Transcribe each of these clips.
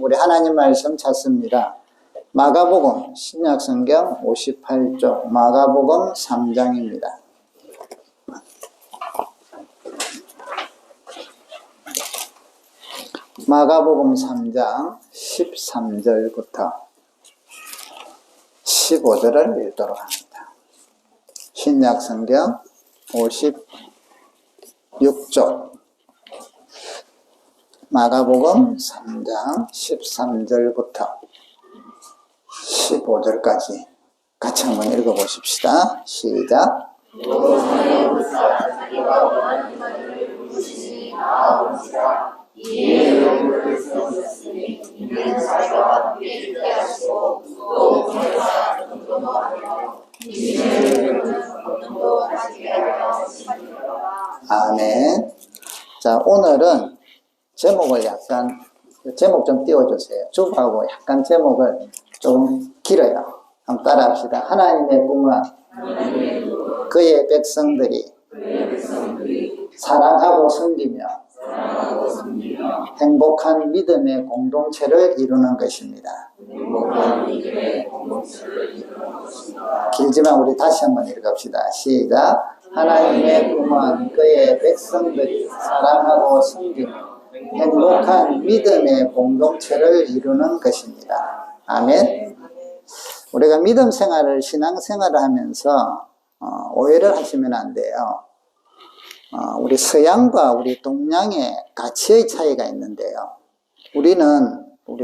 우리 하나님 말씀 찾습니다. 마가복음 신약성경 58쪽 마가복음 3장입니다. 마가복음 3장 13절부터 15절을 읽도록 합니다. 신약성경 56쪽 마가복음 3장 13절부터 15절까지 같이 한번 읽어보십시다. 시작. 아멘. 자, 오늘은 제목을 제목 좀 띄워주세요. 주부하고 약간 제목을 좀 길어요. 한번 따라합시다. 하나님의 꿈은 그의 백성들이 사랑하고 섬기며 행복한 믿음의 공동체를 이루는 것입니다. 길지만 우리 다시 한번 읽읍시다. 시작. 하나님의 꿈은 그의 백성들이 사랑하고 섬기며 행복한 믿음의 공동체를 이루는 것입니다. 아멘. 우리가 믿음 생활을, 신앙 생활을 하면서 오해를 하시면 안 돼요. 우리 서양과 우리 동양의 가치의 차이가 있는데요. 우리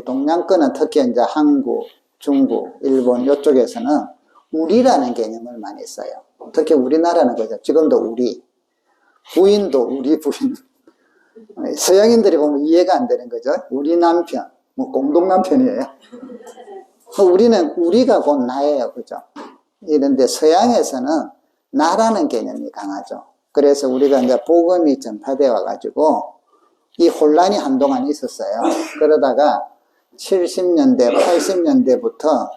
동양권은 특히 이제 한국, 중국, 일본 이쪽에서는 우리라는 개념을 많이 써요. 특히 우리나라는 그죠. 지금도 우리, 부인도 우리 부인. 서양인들이 보면 이해가 안 되는 거죠. 우리 남편, 공동 남편이에요. 우리가 곧 나예요. 그죠? 이런데 서양에서는 나라는 개념이 강하죠. 그래서 우리가 이제 복음이 전파되어 와가지고 이 혼란이 한동안 있었어요. 그러다가 70년대, 80년대부터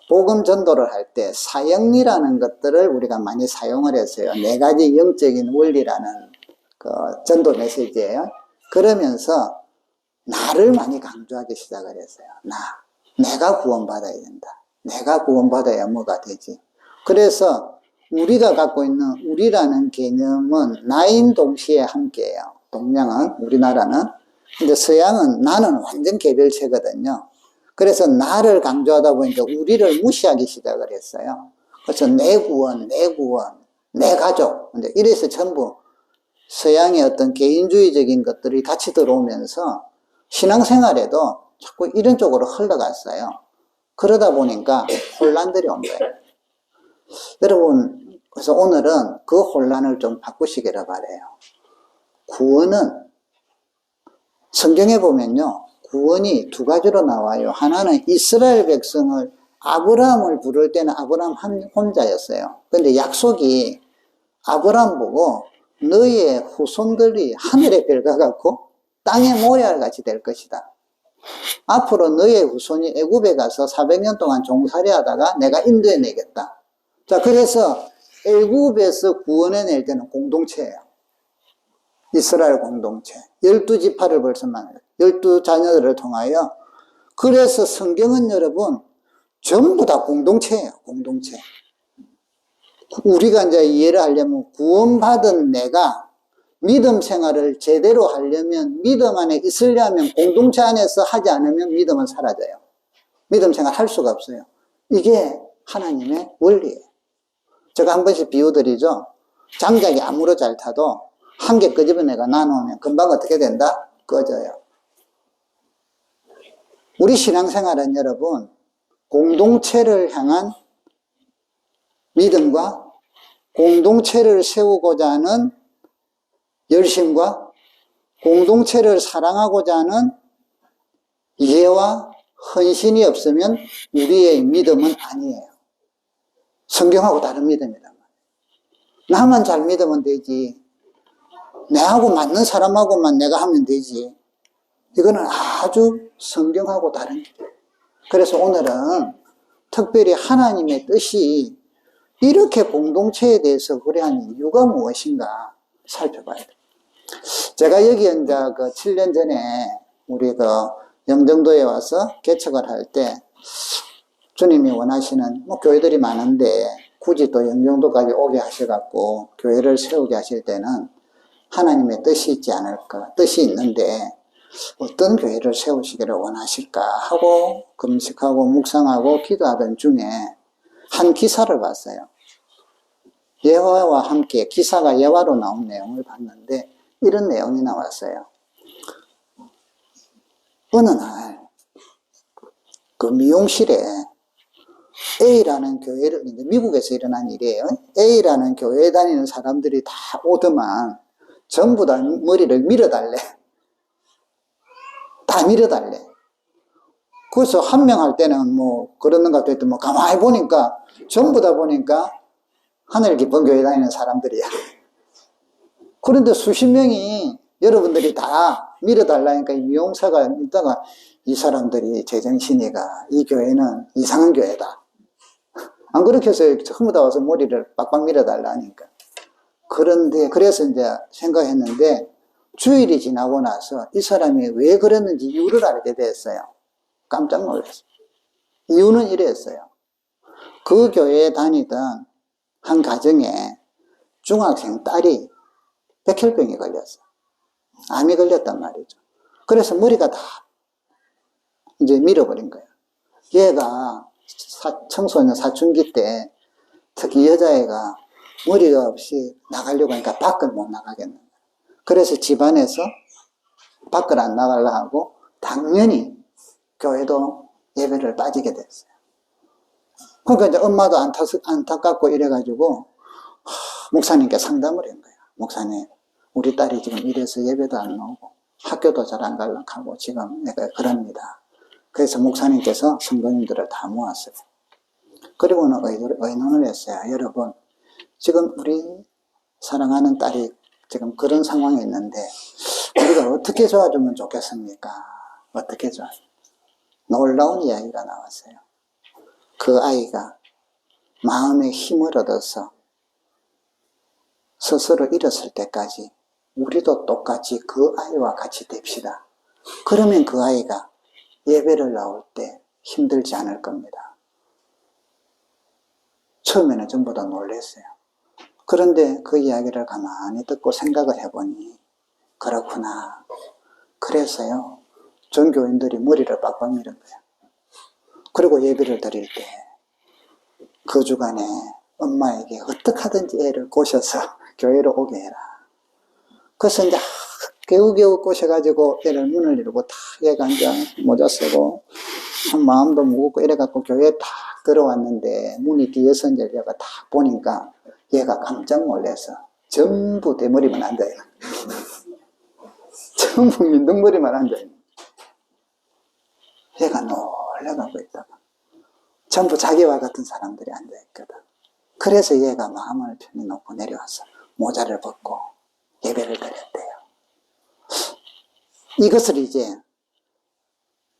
복음 전도를 할 때 사형리라는 것들을 우리가 많이 사용을 했어요. 4가지 영적인 원리라는 전도 메시지예요. 그러면서 나를 많이 강조하기 시작을 했어요. 내가 구원받아야 된다. 내가 구원받아야 뭐가 되지. 그래서 우리가 갖고 있는 우리라는 개념은 나인 동시에 함께해요. 동양은, 우리나라는. 근데 서양은 나는 완전 개별체거든요. 그래서 나를 강조하다 보니까 우리를 무시하기 시작을 했어요. 그래서 내 구원, 내 가족. 이래서 전부 서양의 어떤 개인주의적인 것들이 같이 들어오면서 신앙생활에도 자꾸 이런 쪽으로 흘러갔어요. 그러다 보니까 혼란들이 온 거예요. 여러분, 그래서 오늘은 그 혼란을 좀 바꾸시기를 바라요. 구원은 성경에 보면요, 구원이 2가지로 나와요. 하나는 이스라엘 백성을 아브라함을 부를 때는 아브라함 혼자였어요. 근데 약속이 아브라함 보고 너희의 후손들이 하늘의 별과 같고 땅의 모래알같이 될 것이다. 앞으로 너희의 후손이 애굽에 가서 400년 동안 종살이 하다가 내가 인도해 내겠다. 자, 그래서 애굽에서 구원해낼 때는 공동체예요. 이스라엘 공동체. 12지파를 벌써 만들어요. 12자녀들을 통하여. 그래서 성경은 여러분 전부 다 공동체예요. 공동체. 우리가 이제 이해를 하려면 구원받은 내가 믿음 생활을 제대로 하려면, 믿음 안에 있으려면 공동체 안에서 하지 않으면 믿음은 사라져요. 믿음 생활 할 수가 없어요. 이게 하나님의 원리예요. 제가 한 번씩 비유드리죠. 장작이 아무리 잘 타도 한 개 끄집어내가 나누면 금방 어떻게 된다? 꺼져요. 우리 신앙생활은 여러분 공동체를 향한 믿음과 공동체를 세우고자 하는 열심과 공동체를 사랑하고자 하는 이해와 헌신이 없으면 우리의 믿음은 아니에요. 성경하고 다른 믿음이란 말이에요. 나만 잘 믿으면 되지. 내하고 맞는 사람하고만 내가 하면 되지. 이거는 아주 성경하고 다른 거예요. 그래서 오늘은 특별히 하나님의 뜻이 이렇게 공동체에 대해서 그래 하는 이유가 무엇인가 살펴봐야 돼요. 제가 여기 이제 7년 전에 우리 그 영종도에 와서 개척을 할 때 주님이 원하시는 뭐 교회들이 많은데 굳이 또 영종도까지 오게 하셔갖고 교회를 세우게 하실 때는 하나님의 뜻이 있지 않을까, 뜻이 있는데 어떤 교회를 세우시기를 원하실까 하고 금식하고 묵상하고 기도하던 중에 한 기사를 봤어요. 예화와 함께 기사가 예화로 나온 내용을 봤는데 이런 내용이 나왔어요. 어느 날 그 미용실에 A라는 교회를, 미국에서 일어난 일이에요. A라는 교회에 다니는 사람들이 다 오더만 전부 다 머리를 밀어달래. 다 밀어달래. 그래서 한 명 할 때는 뭐 그러는가 했더니 뭐 가만히 보니까 전부 다 보니까 하늘 깊은 교회 다니는 사람들이야. 그런데 수십 명이 여러분들이 다 밀어달라니까 이 미용사가 있다가 이 사람들이 제정신이가 이 교회는 이상한 교회다. 안 그렇게 해서 전부 다 와서 머리를 빡빡 밀어달라니까. 그런데 그래서 이제 생각했는데 주일이 지나고 나서 이 사람이 왜 그랬는지 이유를 알게 됐어요. 깜짝 놀랐어요. 이유는 이랬어요. 그 교회에 다니던 한 가정에 중학생 딸이 백혈병이 걸렸어요. 암이 걸렸단 말이죠. 그래서 머리가 다 이제 밀어버린 거예요. 얘가 청소년 사춘기 때 특히 여자애가 머리가 없이 나가려고 하니까 밖을 못 나가겠는 거예요. 그래서 집안에서 밖을 안 나가려고 하고 당연히 교회도 예배를 빠지게 됐어요. 그러니까 이제 엄마도 안타깝고 이래가지고 목사님께 상담을 한 거예요. 목사님, 우리 딸이 지금 이래서 예배도 안 나오고 학교도 잘 안 가려고 하고 지금 내가 그럽니다. 그래서 목사님께서 성도님들을 다 모았어요. 그리고는 의논을 했어요. 여러분, 지금 우리 사랑하는 딸이 지금 그런 상황에 있는데 우리가 어떻게 도와주면 좋겠습니까? 어떻게 도와주면? 놀라운 이야기가 나왔어요. 그 아이가 마음의 힘을 얻어서 스스로 일었을 때까지 우리도 똑같이 그 아이와 같이 됩시다. 그러면 그 아이가 예배를 나올 때 힘들지 않을 겁니다. 처음에는 전부 다 놀랐어요. 그런데 그 이야기를 가만히 듣고 생각을 해보니 그렇구나. 그래서요, 전교인들이 머리를 빡빡 미는 거예요. 그리고 예배를 드릴 때 그 주간에 엄마에게 어떻게 하든지 애를 꼬셔서 교회로 오게 해라. 그래서 이제 겨우겨우 꼬셔가지고 애를 문을 열고 탁 얘가 이제 모자 쓰고 마음도 무겁고 이래갖고 교회에 탁 들어왔는데 문이 뒤에서 이제 얘가 탁 보니까 얘가 깜짝 놀라서 전부 대머리만 앉아있는 전부 민둥머리만 앉아있는 얘가 놀래가고 있다가 전부 자기와 같은 사람들이 앉아있거든. 그래서 얘가 마음을 편히 놓고 내려와서 모자를 벗고 예배를 드렸대요. 이것을 이제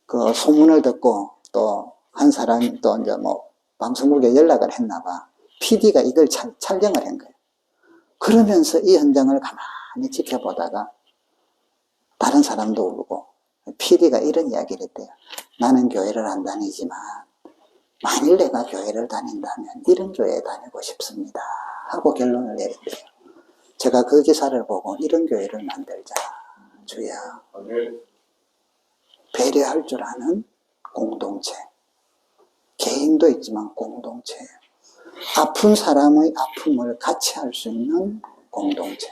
그 소문을 듣고 또 한 사람이 또 이제 뭐 방송국에 연락을 했나 봐. PD가 이걸 촬영을 한 거예요. 그러면서 이 현장을 가만히 지켜보다가 다른 사람도 울고 PD가 이런 이야기를 했대요. 나는 교회를 안 다니지만 만일 내가 교회를 다닌다면 이런 교회에 다니고 싶습니다 하고 결론을 내렸대요. 제가 그 기사를 보고 이런 교회를 만들자. 주야, 배려할 줄 아는 공동체. 개인도 있지만 공동체. 아픈 사람의 아픔을 같이 할 수 있는 공동체.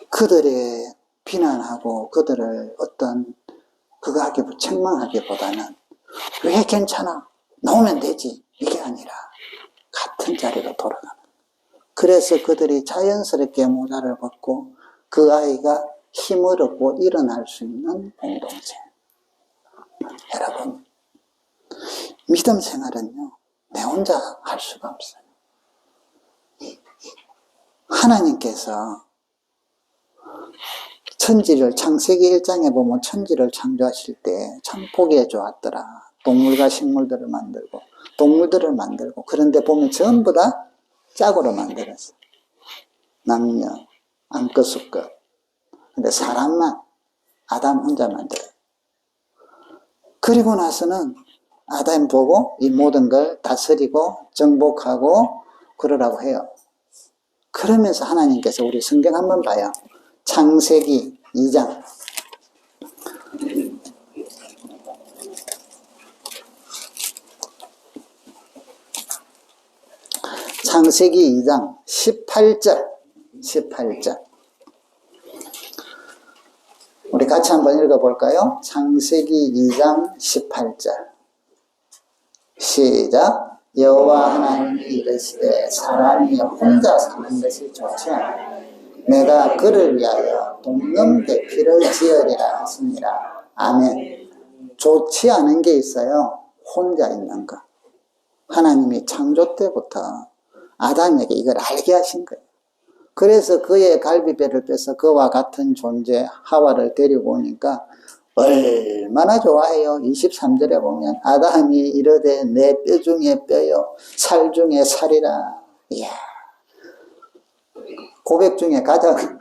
그들의 비난하고 그들을 어떤 그거 책망하기보다는 왜 괜찮아? 나오면 되지. 이게 아니라 같은 자리로 돌아가는. 그래서 그들이 자연스럽게 모자를 벗고 그 아이가 힘을 얻고 일어날 수 있는 공동체. 여러분, 믿음 생활은요, 내 혼자 할 수가 없어요. 하나님께서 천지를 창세기 1장에 보면 천지를 창조하실 때 참 보기에 좋았더라. 동물과 식물들을 만들고 동물들을 만들고 그런데 보면 전부 다 짝으로 만들었어. 남녀, 암컷, 수컷. 근데 사람만 아담 혼자 만들어요. 그리고 나서는 아담 보고 이 모든 걸 다스리고 정복하고 그러라고 해요. 그러면서 하나님께서 우리 성경 한번 봐요. 창세기 2장. 창세기 2장 18절. 우리 같이 한번 읽어볼까요? 창세기 2장 18절. 시작. 여호와 하나님이 이르시되 사람이 혼자 사는 것이 좋지 않아 내가 그를 위하여 돕는 배필을 지으리라 하시니라. 아멘. 좋지 않은 게 있어요. 혼자 있는 거. 하나님이 창조 때부터 아담에게 이걸 알게 하신 거예요. 그래서 그의 갈비뼈를 빼서 그와 같은 존재 하와를 데리고 오니까 얼마나 좋아해요. 23절에 보면 아담이 이르되 내 뼈 중에 뼈요 살 중에 살이라. 이야, 고백 중에 가장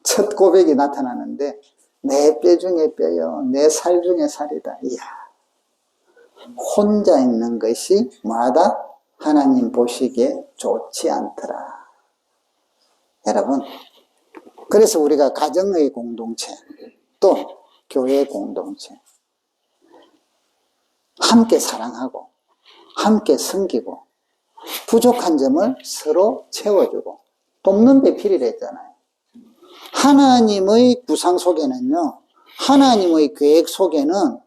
첫 고백이 나타나는데 내 뼈 중에 뼈요 내 살 중에 살이다. 이야, 혼자 있는 것이 뭐하다? 하나님 보시기에 좋지 않더라. 여러분, 그래서 우리가 가정의 공동체 또 교회의 공동체 함께 사랑하고 함께 섬기고 부족한 점을 서로 채워주고 돕는 배필이라 했잖아요. 하나님의 구상 속에는요, 하나님의 계획 속에는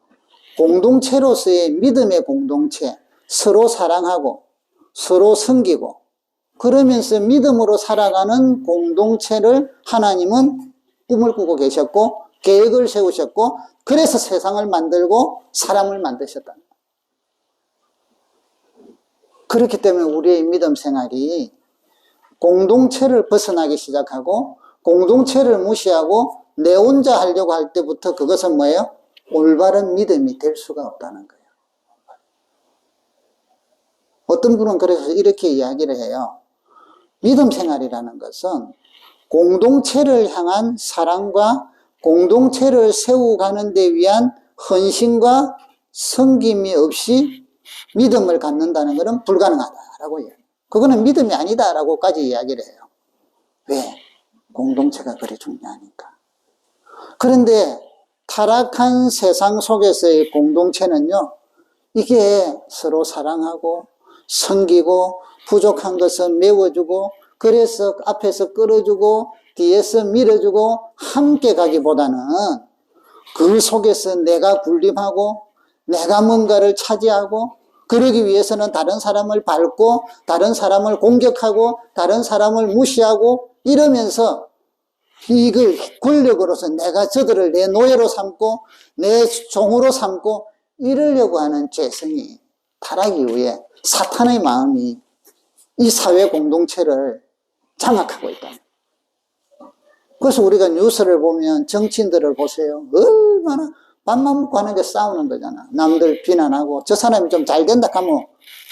공동체로서의 믿음의 공동체, 서로 사랑하고 서로 섬기고 그러면서 믿음으로 살아가는 공동체를 하나님은 꿈을 꾸고 계셨고 계획을 세우셨고 그래서 세상을 만들고 사람을 만드셨다. 그렇기 때문에 우리의 믿음 생활이 공동체를 벗어나기 시작하고 공동체를 무시하고 내 혼자 하려고 할 때부터 그것은 뭐예요? 올바른 믿음이 될 수가 없다는 거예요. 어떤 분은 그래서 이렇게 이야기를 해요. 믿음 생활이라는 것은 공동체를 향한 사랑과 공동체를 세워가는 데 위한 헌신과 섬김이 없이 믿음을 갖는다는 것은 불가능하다라고 해요. 그거는 믿음이 아니다라고까지 이야기를 해요. 왜? 공동체가 그리 중요하니까. 그런데 타락한 세상 속에서의 공동체는요, 이게 서로 사랑하고 섬기고 부족한 것은 메워주고 그래서 앞에서 끌어주고 뒤에서 밀어주고 함께 가기보다는 그 속에서 내가 군림하고 내가 뭔가를 차지하고 그러기 위해서는 다른 사람을 밟고 다른 사람을 공격하고 다른 사람을 무시하고 이러면서 이걸 권력으로서 내가 저들을 내 노예로 삼고 내 종으로 삼고 이러려고 하는 죄성이 타락 이후에 사탄의 마음이 이 사회 공동체를 장악하고 있다. 그래서 우리가 뉴스를 보면 정치인들을 보세요. 얼마나 밥만 먹고 하는 게 싸우는 거잖아. 남들 비난하고 저 사람이 좀 잘 된다 하면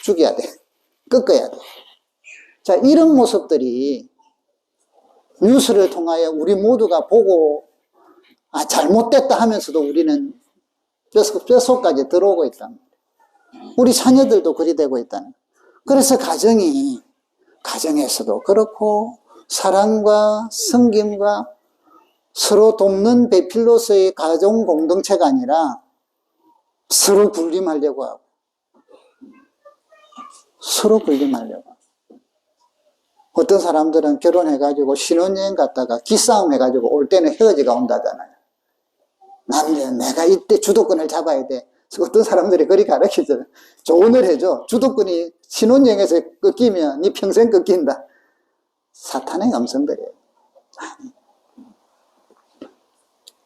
죽여야 돼. 꺾어야 돼. 자, 이런 모습들이 뉴스를 통하여 우리 모두가 보고 잘못됐다 하면서도 우리는 뼛속까지 들어오고 있다. 우리 자녀들도 그리 되고 있다. 그래서 가정에서도 그렇고 사랑과 섬김과 서로 돕는 배필로서의 가정 공동체가 아니라 서로 군림하려고 하고 서로 군림하려고 하고 어떤 사람들은 결혼해가지고 신혼여행 갔다가 기싸움 해가지고 올 때는 헤어지가 온다잖아요. 남자는 내가 이때 주도권을 잡아야 돼. 어떤 사람들이 그렇게 가르치잖아요. 조언을 해줘. 주도권이 신혼여행에서 꺾이면 네 평생 꺾인다. 사탄의 음성들이에요. 아니,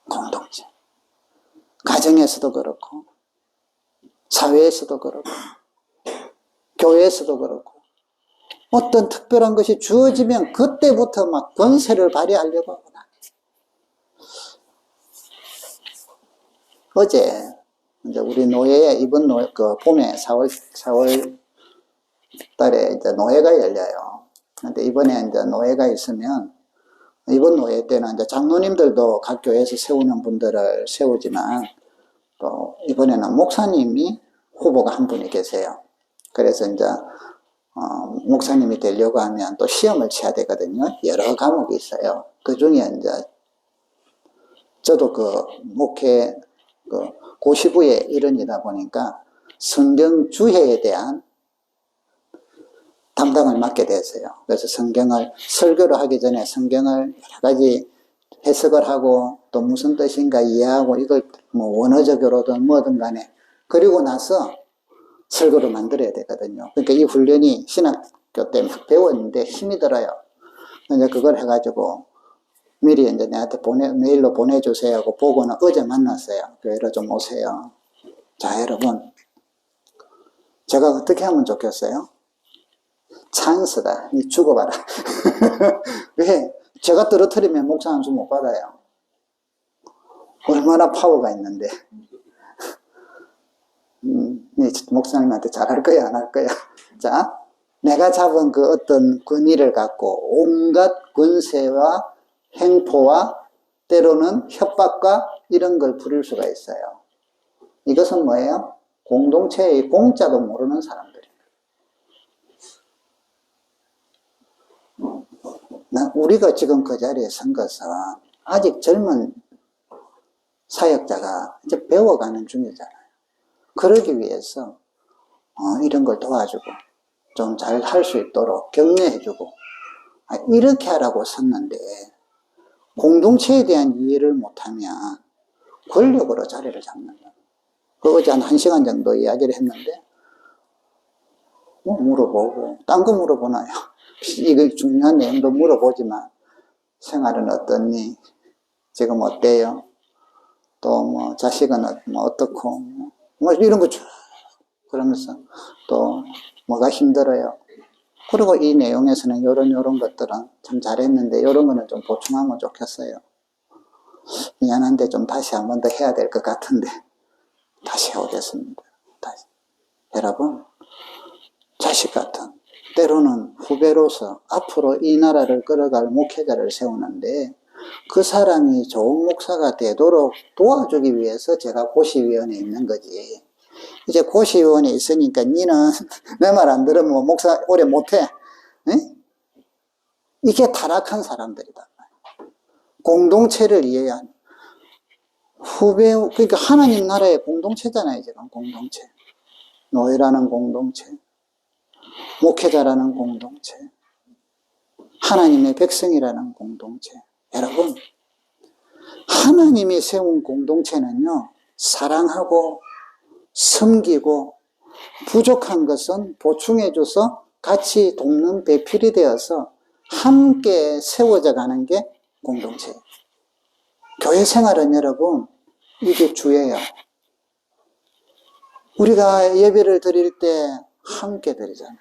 공동체. 가정에서도 그렇고 사회에서도 그렇고 교회에서도 그렇고 어떤 특별한 것이 주어지면 그때부터 막 권세를 발휘하려고 하구나. 어제 이제 우리 노예에 이번 봄에 4월 달에 이제 노예가 열려요. 근데 이번에 이제 노예가 있으면 이번 노예 때는 이제 장로님들도 각 교회에서 세우는 분들을 세우지만 또 이번에는 목사님이 후보가 한 분이 계세요. 그래서 이제 목사님이 되려고 하면 또 시험을 쳐야 되거든요. 여러 과목이 있어요. 그 중에 이제 저도 그 목회 그 고시부의 일원이다 보니까 성경주해에 대한 담당을 맡게 됐어요. 그래서 성경을 설교를 하기 전에 성경을 여러 가지 해석을 하고 또 무슨 뜻인가 이해하고 이걸 뭐 원어적으로든 뭐든 간에 그리고 나서 설교를 만들어야 되거든요. 그러니까 이 훈련이 신학교 때 막 배웠는데 힘이 들어요. 이제 그걸 해가지고 미리 이제 내한테 메일로 보내주세요 하고 보고는 어제 만났어요. 교회로 좀 오세요. 자, 여러분. 제가 어떻게 하면 좋겠어요? 찬스다. 니 죽어봐라. 왜? 제가 떨어뜨리면 목사 한 수 못 받아요. 얼마나 파워가 있는데. 니 목사님한테 잘할 거야, 안 할 거야? 자, 내가 잡은 그 어떤 권위를 갖고 온갖 권세와 행포와 때로는 협박과 이런 걸 부릴 수가 있어요. 이것은 뭐예요? 공동체의 공짜도 모르는 사람들이에요. 우리가 지금 그 자리에 선 것은 아직 젊은 사역자가 이제 배워가는 중이잖아요. 그러기 위해서 이런 걸 도와주고 좀 잘 할 수 있도록 격려해주고 이렇게 하라고 섰는데 공동체에 대한 이해를 못하면 권력으로 자리를 잡는 거예요. 어제 한 1시간 정도 이야기를 했는데 뭐 물어보고 딴 거 물어보나요? 이거 중요한 내용도 물어보지만 생활은 어떻니? 지금 어때요? 또 뭐 자식은 뭐 어떻고 뭐 이런 거 쭉 그러면서 또 뭐가 힘들어요? 그리고 이 내용에서는 요런 것들은 참 잘했는데 요런 거는 좀 보충하면 좋겠어요. 미안한데 좀 다시 한 번 더 해야 될 것 같은데 다시 해오겠습니다. 다시. 여러분 자식 같은 때로는 후배로서 앞으로 이 나라를 끌어갈 목회자를 세우는데 그 사람이 좋은 목사가 되도록 도와주기 위해서 제가 고시위원회에 있는 거지. 이제 고시위원회에 있으니까 니는 내 말 안 들으면 뭐 목사 오래 못해. 에? 이게 타락한 사람들이다. 공동체를 이해한 후배, 그러니까 하나님 나라의 공동체잖아요. 지금 공동체. 노예라는 공동체. 목회자라는 공동체. 하나님의 백성이라는 공동체. 여러분 하나님이 세운 공동체는요 사랑하고 섬기고 부족한 것은 보충해줘서 같이 돕는 배필이 되어서 함께 세워져 가는 게 공동체예요. 교회 생활은 여러분 이게 주예요. 우리가 예배를 드릴 때 함께 드리잖아요.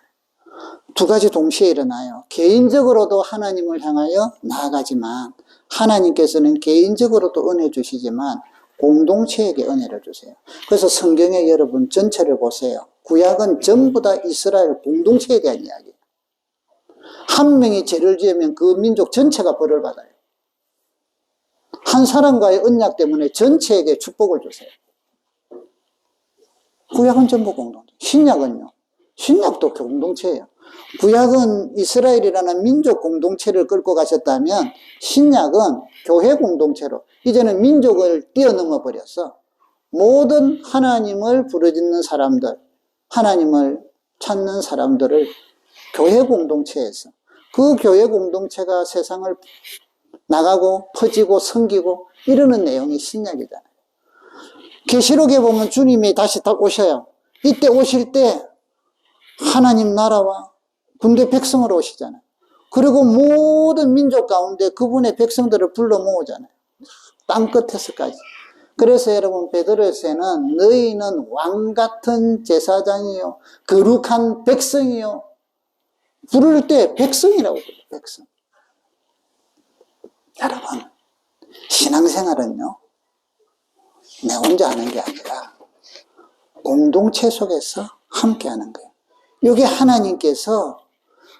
두 가지 동시에 일어나요. 개인적으로도 하나님을 향하여 나아가지만 하나님께서는 개인적으로도 은혜 주시지만 공동체에게 은혜를 주세요. 그래서 성경의 여러분 전체를 보세요. 구약은 전부 다 이스라엘 공동체에 대한 이야기예요. 한 명이 죄를 지으면 그 민족 전체가 벌을 받아요. 한 사람과의 언약 때문에 전체에게 축복을 주세요. 구약은 전부 공동체. 신약은요? 신약도 공동체예요. 구약은 이스라엘이라는 민족 공동체를 끌고 가셨다면 신약은 교회 공동체로 이제는 민족을 뛰어넘어 버렸어. 모든 하나님을 부르짖는 사람들, 하나님을 찾는 사람들을 교회 공동체에서 그 교회 공동체가 세상을 나가고 퍼지고 섬기고 이러는 내용이 신약이잖아요. 계시록에 보면 주님이 다시 딱 오셔요. 이때 오실 때 하나님 나라와 군대 백성으로 오시잖아요. 그리고 모든 민족 가운데 그분의 백성들을 불러 모으잖아요. 땅 끝에서까지. 그래서 여러분 베드로서에는 너희는 왕같은 제사장이요 거룩한 백성이요 부를 때 백성이라고 불러요. 백성. 여러분 신앙생활은요 내 혼자 하는 게 아니라 공동체 속에서 함께 하는 거예요. 이게 하나님께서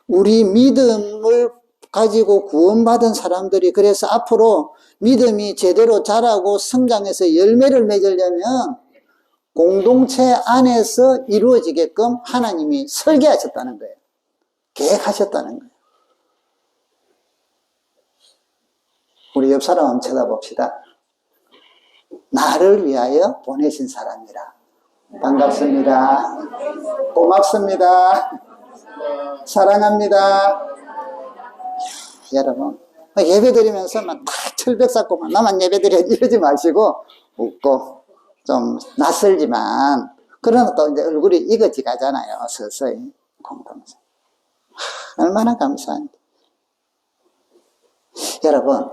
우리 믿음을 가지고 구원받은 사람들이 그래서 앞으로 믿음이 제대로 자라고 성장해서 열매를 맺으려면 공동체 안에서 이루어지게끔 하나님이 설계하셨다는 거예요. 계획하셨다는 거예요. 우리 옆 사람 한번 쳐다봅시다. 나를 위하여 보내신 사람이라. 반갑습니다. 고맙습니다. 사랑합니다. 여러분, 예배 드리면서 막 철벽 쌓고 막 나만 예배 드려 이러지 마시고 웃고 좀 낯설지만 그러나 또 이제 얼굴이 익어지 가잖아요. 서서히 공동체. 얼마나 감사한데. 여러분,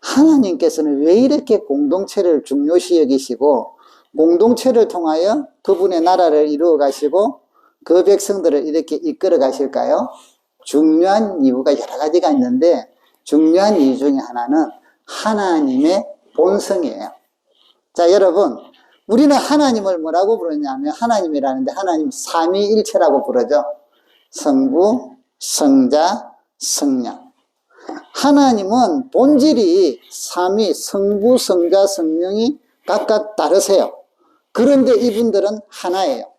하나님께서는 왜 이렇게 공동체를 중요시 여기시고 공동체를 통하여 그분의 나라를 이루어 가시고 그 백성들을 이렇게 이끌어 가실까요? 중요한 이유가 여러 가지가 있는데 중요한 이유 중에 하나는 하나님의 본성이에요. 자, 여러분, 우리는 하나님을 뭐라고 부르냐면 하나님이라는데 하나님 삼위일체라고 부르죠. 성부, 성자, 성령. 하나님은 본질이 삼위, 성부, 성자, 성령이 각각 다르세요. 그런데 이분들은 하나예요.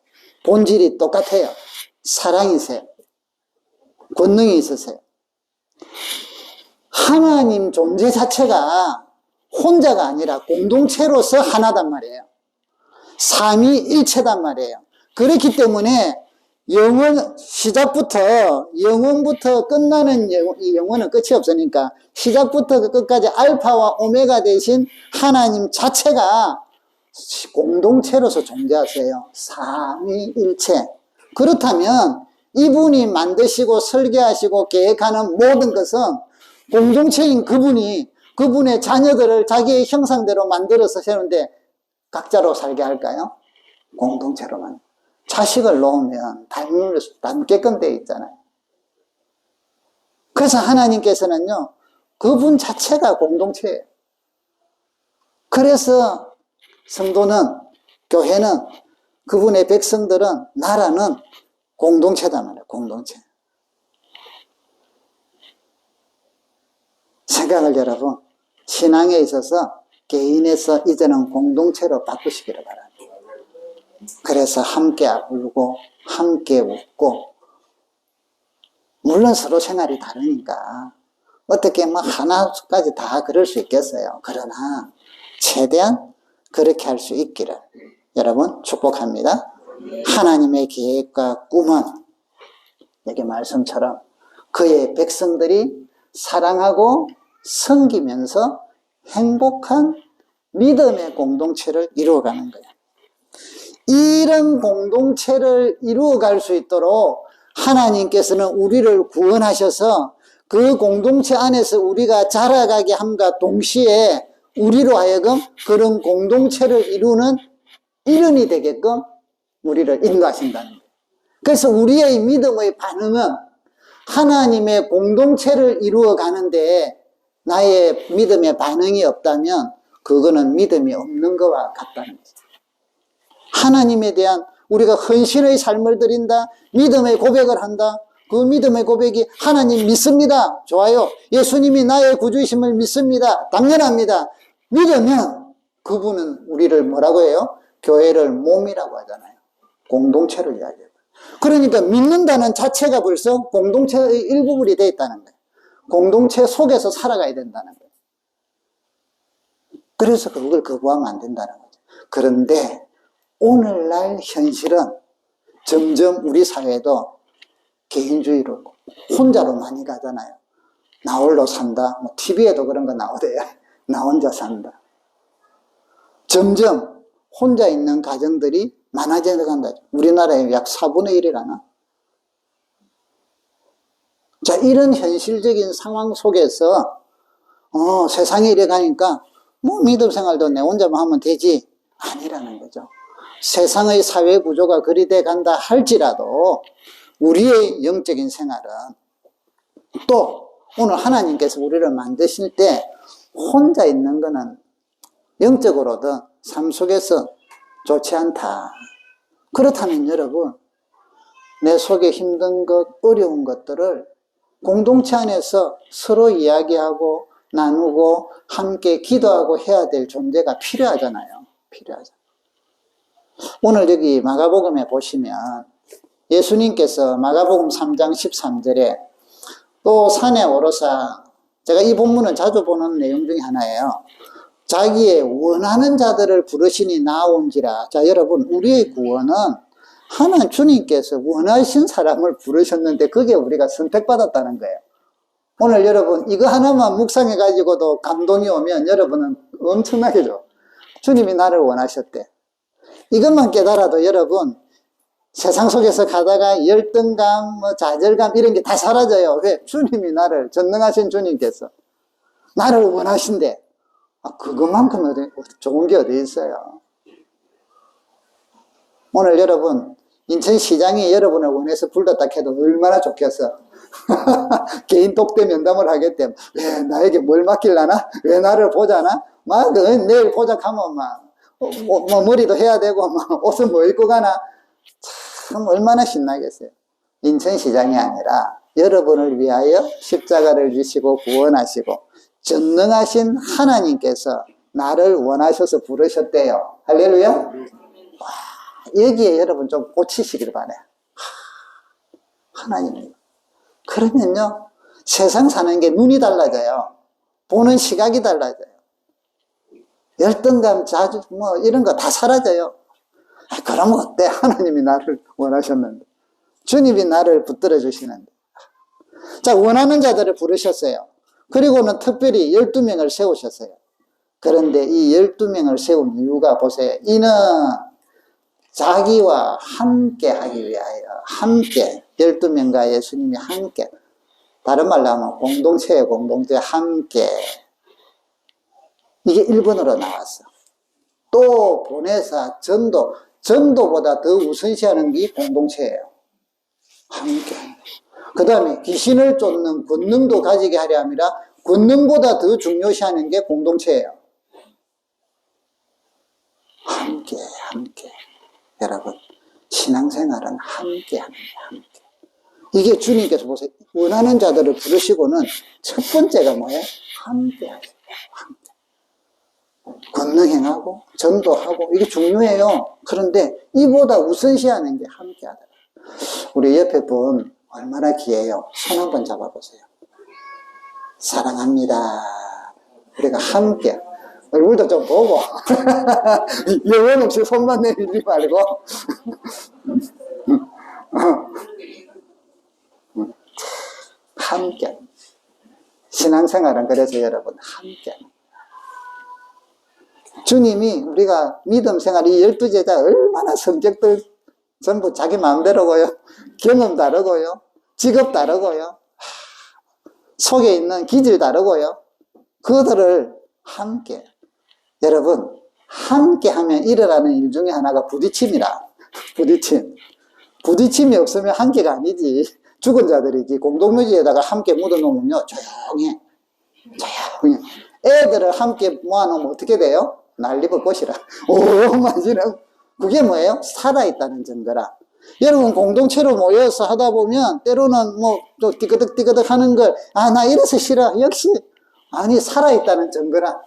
본질이 똑같아요. 사랑이세요. 권능이 있으세요. 하나님 존재 자체가 혼자가 아니라 공동체로서 하나단 말이에요. 삼위일체단 말이에요. 그렇기 때문에 시작부터 영원부터 끝나는 이 영원은 끝이 없으니까 시작부터 끝까지 알파와 오메가 되신 하나님 자체가 공동체로서 존재하세요. 삼위일체. 그렇다면 이분이 만드시고 설계하시고 계획하는 모든 것은 공동체인 그분이 그분의 자녀들을 자기의 형상대로 만들어서 세우는데 각자로 살게 할까요? 공동체로만. 자식을 놓으면 닮게끔 되어 있잖아요. 그래서 하나님께서는요, 그분 자체가 공동체예요. 그래서 성도는, 교회는, 그분의 백성들은, 나라는 공동체단 말이에요. 공동체. 생각을 여러분, 신앙에 있어서 개인에서 이제는 공동체로 바꾸시기를 바랍니다. 그래서 함께 울고 함께 웃고, 물론 서로 생활이 다르니까 어떻게 뭐 하나까지 다 그럴 수 있겠어요. 그러나 최대한 그렇게 할 수 있기를 여러분 축복합니다. 하나님의 계획과 꿈은 여기 말씀처럼 그의 백성들이 사랑하고 섬기면서 행복한 믿음의 공동체를 이루어가는 거예요. 이런 공동체를 이루어갈 수 있도록 하나님께서는 우리를 구원하셔서 그 공동체 안에서 우리가 자라가게 함과 동시에 우리로 하여금 그런 공동체를 이루는 일원이 되게끔 우리를 인도하신다는 거예요. 그래서 우리의 믿음의 반응은 하나님의 공동체를 이루어 가는데 나의 믿음의 반응이 없다면 그거는 믿음이 없는 것과 같다는 거죠. 하나님에 대한 우리가 헌신의 삶을 드린다, 믿음의 고백을 한다. 그 믿음의 고백이 하나님 믿습니다. 좋아요. 예수님이 나의 구주이심을 믿습니다. 당연합니다. 믿으면 그분은 우리를 뭐라고 해요? 교회를 몸이라고 하잖아요. 공동체를 이야기해요. 그러니까 믿는다는 자체가 벌써 공동체의 일부분이 되어 있다는 거예요. 공동체 속에서 살아가야 된다는 거예요. 그래서 그걸 거부하면 안 된다는 거죠. 그런데 오늘날 현실은 점점 우리 사회도 개인주의로 혼자로 많이 가잖아요. 나 홀로 산다. 뭐 TV에도 그런 거 나오대요. 나 혼자 산다. 점점 혼자 있는 가정들이 많아져 간다. 우리나라에 약 4분의 1이라나? 자, 이런 현실적인 상황 속에서 세상이 이래 가니까 뭐 믿음 생활도 내 혼자만 하면 되지. 아니라는 거죠. 세상의 사회 구조가 그리 돼 간다 할지라도 우리의 영적인 생활은 또 오늘 하나님께서 우리를 만드실 때 혼자 있는 거는 영적으로든 삶 속에서 좋지 않다. 그렇다면 여러분, 내 속에 힘든 것, 어려운 것들을 공동체 안에서 서로 이야기하고 나누고 함께 기도하고 해야 될 존재가 필요하잖아요. 필요하잖아요. 오늘 여기 마가복음에 보시면 예수님께서 마가복음 3장 13절에 또 산에 오르사, 제가 이 본문은 자주 보는 내용 중에 하나예요. 자기의 원하는 자들을 부르시니 나온지라. 자, 여러분, 우리의 구원은 하나님 주님께서 원하신 사람을 부르셨는데 그게 우리가 선택받았다는 거예요. 오늘 여러분 이거 하나만 묵상해 가지고도 감동이 오면 여러분은 엄청나게 좋아. 주님이 나를 원하셨대. 이것만 깨달아도 여러분 세상 속에서 가다가 열등감, 좌절감 이런 게 다 사라져요. 왜? 주님이 나를, 전능하신 주님께서 나를 원하신대. 그것만큼 좋은 게 어디 있어요. 오늘 여러분 인천시장이 여러분을 원해서 불렀다 해도 얼마나 좋겠어. 개인 독대 면담을 하겠대. 왜 나에게 뭘 맡길라나? 왜 나를 보자나? 막 내일 보자 하면 막 머리도 해야 되고 막 옷은 뭐 입고 가나? 참 얼마나 신나겠어요. 인천시장이 아니라 여러분을 위하여 십자가를 지시고 구원하시고 전능하신 하나님께서 나를 원하셔서 부르셨대요. 할렐루야. 와, 여기에 여러분 좀 꽂히시길 바래요. 하나님. 그러면요 세상 사는 게 눈이 달라져요. 보는 시각이 달라져요. 열등감, 자주 뭐 이런 거 다 사라져요. 그러면 어때? 하나님이 나를 원하셨는데, 주님이 나를 붙들어 주시는데. 자, 원하는 자들을 부르셨어요. 그리고는 특별히 12명을 세우셨어요. 그런데 이 12명을 세운 이유가 보세요. 이는 자기와 함께 하기 위하여, 함께 12명과 예수님이 함께, 다른 말로 하면 공동체예요. 공동체 함께. 이게 1번으로 나왔어. 또 보내사 전도보다 더 우선시하는 게 공동체예요. 함께. 그 다음에 귀신을 쫓는 권능도 가지게 하려 함이라 권능보다 더 중요시하는 게 공동체예요. 함께. 여러분, 신앙생활은 함께 합니다. 함께. 이게 주님께서 보세요. 원하는 자들을 부르시고는 첫 번째가 뭐예요? 함께 하세요. 함께. 권능 행하고 전도하고 이게 중요해요. 그런데 이보다 우선시하는 게 함께 하더라. 우리 옆에 분 얼마나 귀해요. 손 한번 잡아보세요. 사랑합니다. 우리가 함께 얼굴도 좀 보고 영혼 없이 손만 내밀지 말고 함께. 신앙생활은 그래서 여러분 함께. 주님이 우리가 믿음 생활, 이 12제자 얼마나 성격들 전부 자기 마음대로고요. 경험 다르고요. 직업 다르고요. 속에 있는 기질 다르고요. 그들을 함께. 여러분, 함께 하면 일어나는 일 중에 하나가 부딪힘이라. 부딪힘이 없으면 함께가 아니지. 죽은 자들이지. 공동묘지에다가 함께 묻어놓으면요. 조용해. 애들을 함께 모아놓으면 어떻게 돼요? 난리벌 것이라. 오만지는 그게 뭐예요? 살아있다는 증거라. 여러분 공동체로 모여서 하다 보면 때로는 뭐 또 띠그덕 하는 걸 나 이래서 싫어. 역시 아니 살아있다는 증거라.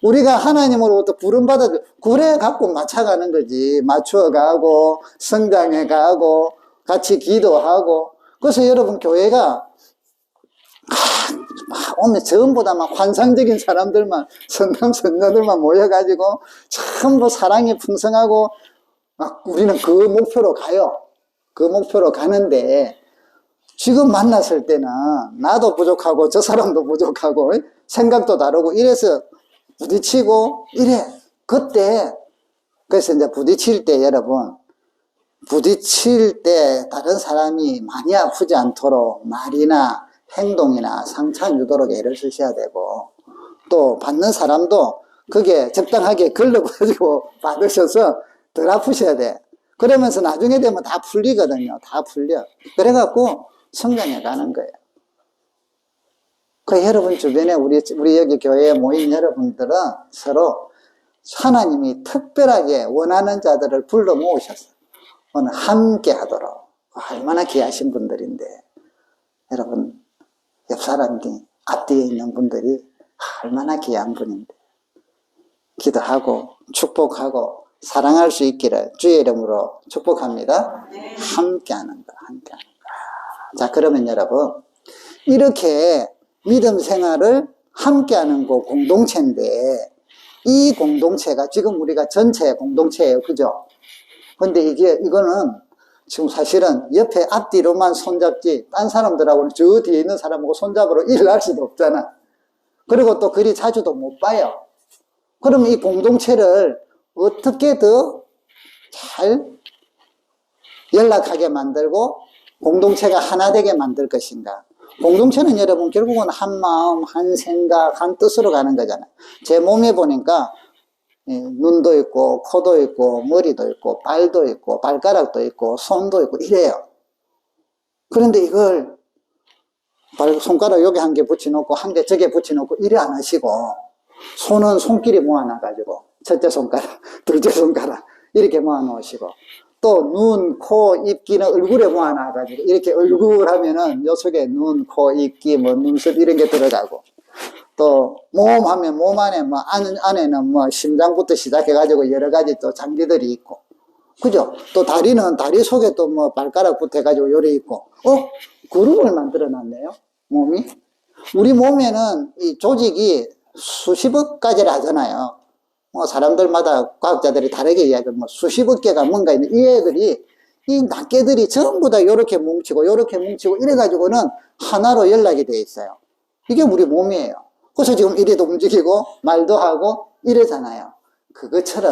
우리가 하나님으로부터 부름받아 그래 갖고 맞춰가는 거지. 맞춰가고 성장해가고 같이 기도하고. 그래서 여러분 교회가 오면 전부 다 막 환상적인 사람들만, 선남, 선녀들만 모여가지고, 전부 사랑이 풍성하고, 막 우리는 그 목표로 가요. 그 목표로 가는데, 지금 만났을 때는 나도 부족하고, 저 사람도 부족하고, 생각도 다르고, 이래서 부딪히고, 이래. 그때, 그래서 이제 부딪힐 때 여러분, 부딪힐 때 다른 사람이 많이 아프지 않도록 말이나 행동이나 상처 유도록 애를 쓰셔야 되고, 또 받는 사람도 그게 적당하게 걸러가지고 받으셔서 덜 아프셔야 돼. 그러면서 나중에 되면 다 풀리거든요. 다 풀려. 그래갖고 성장해 가는 거예요. 그 여러분 주변에 우리 여기 교회에 모인 여러분들은 서로 하나님이 특별하게 원하는 자들을 불러 모으셨어요. 오늘 함께 하도록. 얼마나 귀하신 분들인데. 여러분, 옆 사람이 앞뒤에 있는 분들이 얼마나 귀한 분인데 기도하고 축복하고 사랑할 수 있기를 주의 이름으로 축복합니다. 함께하는 거, 함께하는 거. 자, 그러면 여러분 이렇게 믿음 생활을 함께하는 거 공동체인데 이 공동체가 지금 우리가 전체 공동체예요, 그죠? 근데 이거는 지금 사실은 옆에 앞뒤로만 손잡지 딴 사람들하고는 저 뒤에 있는 사람하고 손잡으러 일을 할 수도 없잖아. 그리고 또 그리 자주도 못 봐요. 그럼 이 공동체를 어떻게 더 잘 연락하게 만들고 공동체가 하나 되게 만들 것인가? 공동체는 여러분 결국은 한 마음, 한 생각, 한 뜻으로 가는 거잖아요. 제 몸에 보니까 눈도 있고 코도 있고 머리도 있고 발도 있고 발가락도 있고 손도 있고 이래요. 그런데 이걸 손가락 여기 한 개 붙여놓고 한 개 저기 붙여놓고 이래 안 하시고 손은 손길이 모아놔가지고 첫째 손가락, 둘째 손가락 이렇게 모아놓으시고 또 눈, 코, 입, 귀는 얼굴에 모아놔가지고 이렇게 얼굴 하면은 요 속에 눈, 코, 입, 귀, 뭐 눈썹 이런 게 들어가고 또 몸 하면 몸 안에 뭐 안에는 뭐 심장부터 시작해가지고 여러 가지 또 장기들이 있고 그죠? 또 다리는 다리 속에 또 뭐 발가락부터 해가지고 요래 있고 그룹을 만들어 놨네요 몸이. 우리 몸에는 이 조직이 수십억 가지를 하잖아요. 뭐 사람들마다 과학자들이 다르게 이야기하면 뭐 수십억 개가 뭔가 있는 이 애들이 이 낱개들이 전부 다 요렇게 뭉치고 요렇게 뭉치고 이래가지고는 하나로 연락이 돼 있어요. 이게 우리 몸이에요. 그래서 지금 이래도 움직이고 말도 하고 이러잖아요. 그것처럼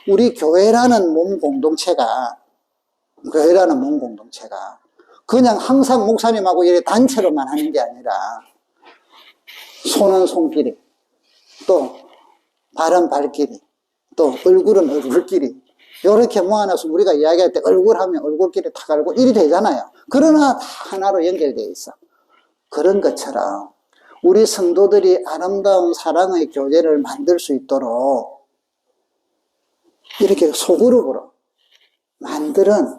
우리 교회라는 몸 공동체가 그냥 항상 목사님하고 이렇게 단체로만 하는 게 아니라 손은 손길이 또 발은 발길이 또 얼굴은 얼굴끼리 이렇게 모아놔서 우리가 이야기할 때 얼굴 하면 얼굴끼리 탁 알고 일이 되잖아요. 그러나 다 하나로 연결되어 있어. 그런 것처럼 우리 성도들이 아름다운 사랑의 교제를 만들 수 있도록 이렇게 소그룹으로 만드는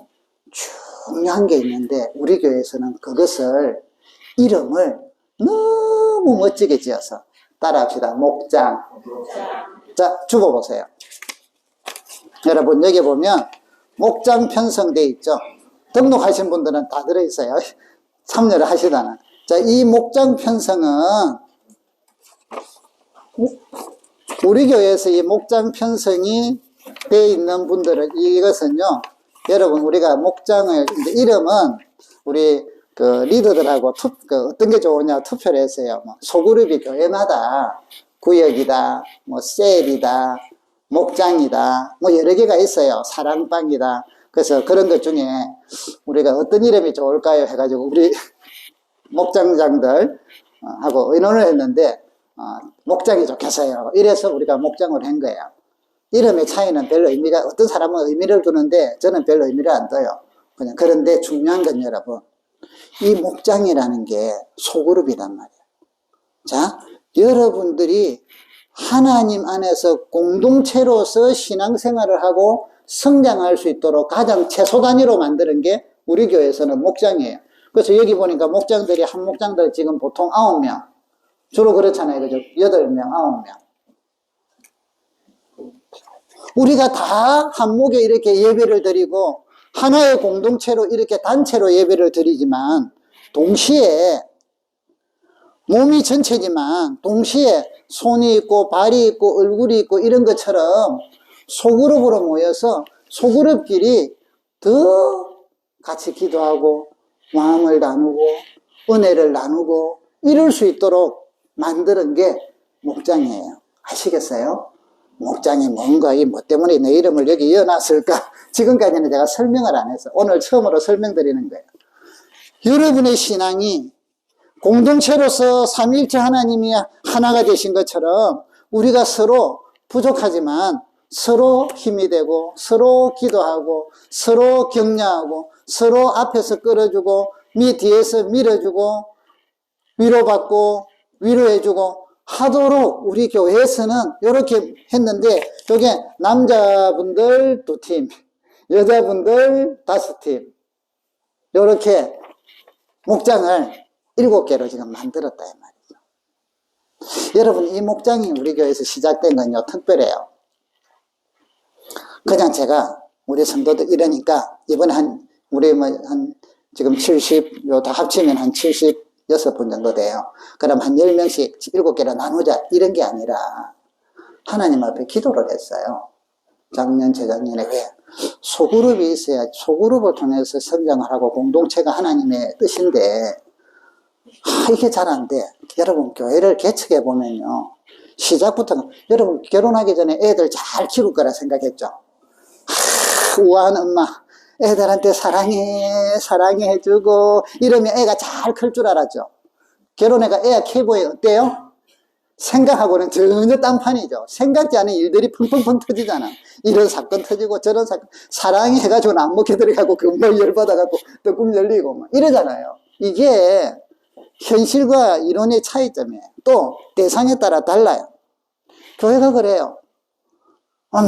중요한 게 있는데 우리 교회에서는 그것을 이름을 너무 멋지게 지어서 따라합시다. 목장. 자, 죽어보세요. 여러분 여기 보면 목장 편성되어 있죠. 등록하신 분들은 다 들어있어요. 참여를 하시다는. 자, 이 목장 편성은 우리 교회에서 이 목장 편성이 되어 있는 분들은 이것은요. 여러분 우리가 목장을 이름은 우리 그 리더들하고 어떤 게 좋으냐 투표를 했어요. 뭐 소그룹이 교회마다 구역이다, 뭐 셀이다, 목장이다, 뭐 여러 개가 있어요. 사랑방이다. 그래서 그런 것 중에 우리가 어떤 이름이 좋을까요? 해가지고 우리 목장장들 하고 의논을 했는데 목장이 좋겠어요. 이래서 우리가 목장을 한 거예요. 이름의 차이는 별 의미가 어떤 사람은 의미를 두는데 저는 별 의미를 안 둬요. 그냥 그런데 중요한 건 여러분 이 목장이라는 게 소그룹이란 말이에요. 자, 여러분들이 하나님 안에서 공동체로서 신앙생활을 하고 성장할 수 있도록 가장 최소 단위로 만드는 게 우리 교회에서는 목장이에요. 그래서 여기 보니까 목장들이 한 목장들 지금 보통 9명 주로 그렇잖아요. 그죠? 8명, 9명. 우리가 다 한목에 이렇게 예배를 드리고 하나의 공동체로 이렇게 단체로 예배를 드리지만 동시에 몸이 전체지만 동시에 손이 있고 발이 있고 얼굴이 있고 이런 것처럼 소그룹으로 모여서 소그룹끼리 더 같이 기도하고 마음을 나누고 은혜를 나누고 이럴 수 있도록 만드는 게 목장이에요. 아시겠어요? 목장이 뭔가 뭐 때문에 내 이름을 여기 이어놨을까? 지금까지는 제가 설명을 안 해서 오늘 처음으로 설명드리는 거예요. 여러분의 신앙이 공동체로서 삼위일체 하나님이 하나가 되신 것처럼 우리가 서로 부족하지만 서로 힘이 되고 서로 기도하고 서로 격려하고 서로 앞에서 끌어주고 뒤에서 밀어주고 위로받고 위로해주고 하도록 우리 교회에서는 이렇게 했는데 여기 남자분들 2팀 여자분들 5팀 이렇게 목장을 7개로 지금 만들었다 이 말이죠. 여러분, 이 목장이 우리 교회에서 시작된 건요 특별해요. 그냥 제가 우리 성도들 이러니까 이번에 우리 지금 70, 요 다 합치면 한 76분 정도 돼요. 그럼 한 10명씩 7개로 나누자 이런 게 아니라 하나님 앞에 기도를 했어요. 작년, 재작년에. 왜? 소그룹이 있어야 소그룹을 통해서 성장을 하고 공동체가 하나님의 뜻인데 이게 잘 안 돼. 여러분, 교회를 개척해 보면요 시작부터 여러분 결혼하기 전에 애들 잘 키울 거라 생각했죠. 우아한 엄마 애들한테 사랑해 해주고 이러면 애가 잘 클 줄 알았죠. 결혼해가 애가 키워보니 어때요? 생각하고는 전혀 딴판이죠. 생각지 않은 일들이 펑펑펑 터지잖아. 이런 사건 터지고 저런 사건 사랑해가지고는 안 먹혀 들어가고 금방 열받아가지고 떡국 열리고 막 이러잖아요. 이게 현실과 이론의 차이점이에요. 또 대상에 따라 달라요. 교회가 그래요.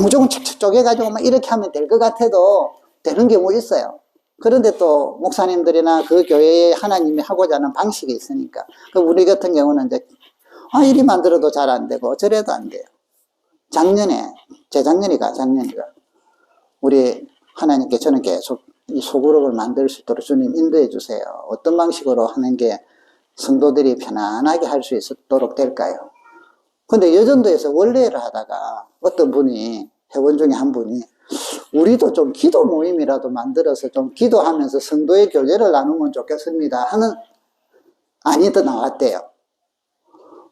무조건 척척 쪼개가지고 막 이렇게 하면 될 것 같아도 되는 경우 있어요. 그런데 또 목사님들이나 그 교회에 하나님이 하고자 하는 방식이 있으니까. 우리 같은 경우는 이제 이리 만들어도 잘 안 되고 저래도 안 돼요. 재작년이가 우리 하나님께 저는 계속 이 소그룹을 만들 수 있도록 주님 인도해 주세요. 어떤 방식으로 하는 게 성도들이 편안하게 할 수 있도록 될까요? 근데 여전도에서 원래를 하다가 어떤 분이, 회원 중에 한 분이 우리도 좀 기도 모임이라도 만들어서 좀 기도하면서 성도의 교제를 나누면 좋겠습니다 하는 안이 더 나왔대요.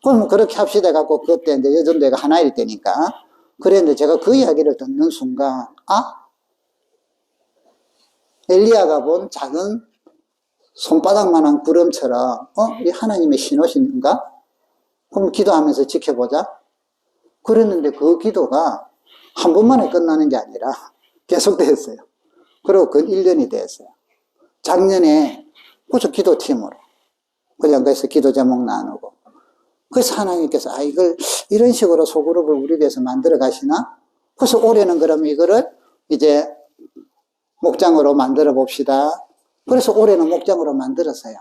그럼 그렇게 합시다 해갖고 그때 이제 여전도가 하나일 때니까 그랬는데 제가 그 이야기를 듣는 순간 엘리야가 본 작은 손바닥만한 구름처럼 이 하나님의 신호신가? 그럼 기도하면서 지켜보자. 그랬는데 그 기도가 한 번만에 끝나는 게 아니라 계속됐어요. 그리고 그 1년이 됐어요. 작년에 그저 기도팀으로 그냥 그래서 기도 제목 나누고 그래서 하나님께서 이런 식으로 소그룹을 우리 교회에서 만들어 가시나? 그래서 올해는 그러면 이거를 이제 목장으로 만들어 봅시다. 그래서 올해는 목장으로 만들었어요.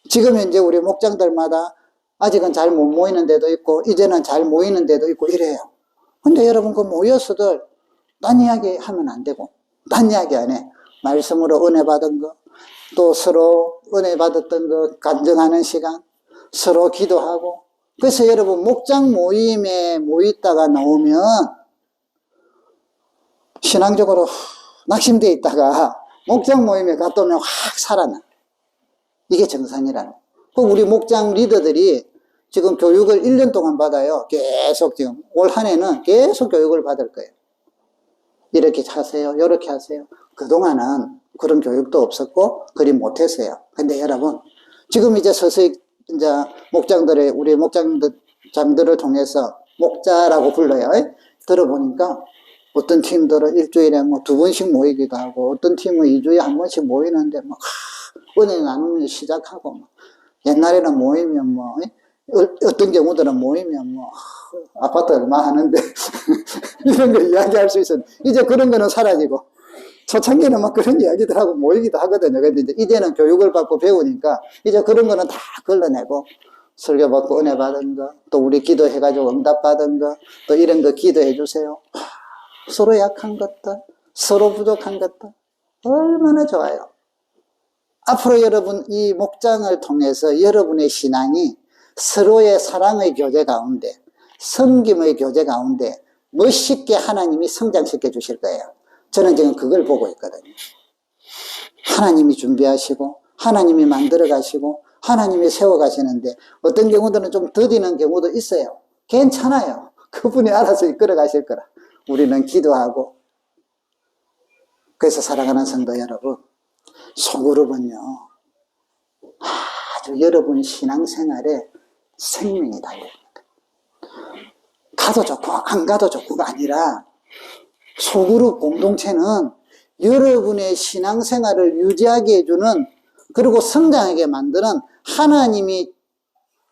지금 현재 우리 목장들마다 아직은 잘 못 모이는 데도 있고 이제는 잘 모이는 데도 있고 이래요. 근데 여러분 그 모여서들 딴 이야기 하면 안 되고 딴 이야기 안 해. 말씀으로 은혜 받은 거, 또 서로 은혜 받았던 거 간증하는 시간, 서로 기도하고. 그래서 여러분 목장 모임에 모이다가 나오면 신앙적으로 낙심되어 있다가 목장 모임에 갔다 오면 확 살아나. 이게 정상이라는. 우리 목장 리더들이 지금 교육을 1년 동안 받아요. 계속 지금 올 한 해는 계속 교육을 받을 거예요. 이렇게 하세요. 이렇게 하세요. 그동안은 그런 교육도 없었고 그리 못했어요. 근데 여러분 지금 이제 서서히 이제 우리 목장들을 통해서 목자라고 불러요. 들어보니까 어떤 팀들은 일주일에 2번씩 모이기도 하고 어떤 팀은 2주에 한 번씩 모이는데 은혜 나누면 시작하고 옛날에는 모이면 어떤 경우들은 모이면 아파트 얼마 하는데 이런 거 이야기할 수 있었는데 이제 그런 거는 사라지고 초창기는 그런 이야기들 하고 모이기도 하거든요. 근데 이제는 교육을 받고 배우니까 이제 그런 거는 다 걸러내고 설교 받고 은혜 받은 거, 또 우리 기도해가지고 응답 받은 거, 또 이런 거 기도해 주세요. 서로 약한 것들, 서로 부족한 것들 얼마나 좋아요. 앞으로 여러분 이 목장을 통해서 여러분의 신앙이 서로의 사랑의 교제 가운데, 섬김의 교제 가운데 멋있게 하나님이 성장시켜 주실 거예요. 저는 지금 그걸 보고 있거든요. 하나님이 준비하시고 하나님이 만들어 가시고 하나님이 세워 가시는데 어떤 경우들은 좀 더디는 경우도 있어요. 괜찮아요. 그분이 알아서 이끌어 가실 거라. 우리는 기도하고. 그래서 사랑하는 성도 여러분, 소그룹은요 아주 여러분 신앙생활에 생명이 달려있는 거예요. 가도 좋고 안 가도 좋고가 아니라 소그룹 공동체는 여러분의 신앙생활을 유지하게 해주는, 그리고 성장하게 만드는 하나님이